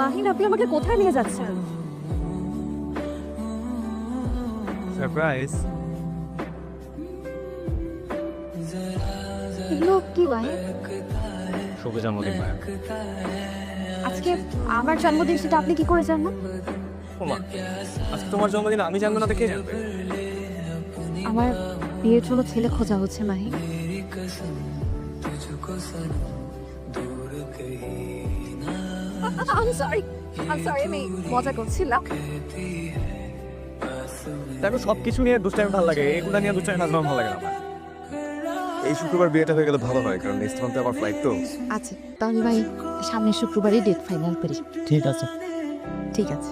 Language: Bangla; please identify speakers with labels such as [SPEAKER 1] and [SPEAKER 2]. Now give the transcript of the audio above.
[SPEAKER 1] মাহিন, আপনি আমাকে কোথায় নিয়ে যাচ্ছেন?
[SPEAKER 2] সারপ্রাইজ।
[SPEAKER 1] এগুলো কি ভাই?
[SPEAKER 2] শুভ জন্মদিন মায়া।
[SPEAKER 1] আজকে আমার জন্মদিন, সেটা আপনি কি করে জানলেন?
[SPEAKER 2] ওমা, আজকে তোমার জন্মদিন, আমি জানবো না তো কে জানবে?
[SPEAKER 1] আমার বিয়ের জন্য ছেলে খোঁজা হচ্ছে মাহিন। I'm sorry, আমি মজা করছিলাম।
[SPEAKER 2] দেখো, সবকিছু নিয়ে দুষ্টাইম ভালো লাগে, এগুলো নিয়ে দুষ্টাইম ভালো লাগে না আমার। এই শুক্রবার বিয়েটা হয়ে গেলে ভালো হয়, কারণ নেক্সট মান্থে আমার ফ্লাইট তো।
[SPEAKER 1] আচ্ছা তাহলে ভাই সামনের শুক্রবারই ডেট ফাইনাল করি।
[SPEAKER 2] ঠিক আছে।
[SPEAKER 1] ঠিক আছে।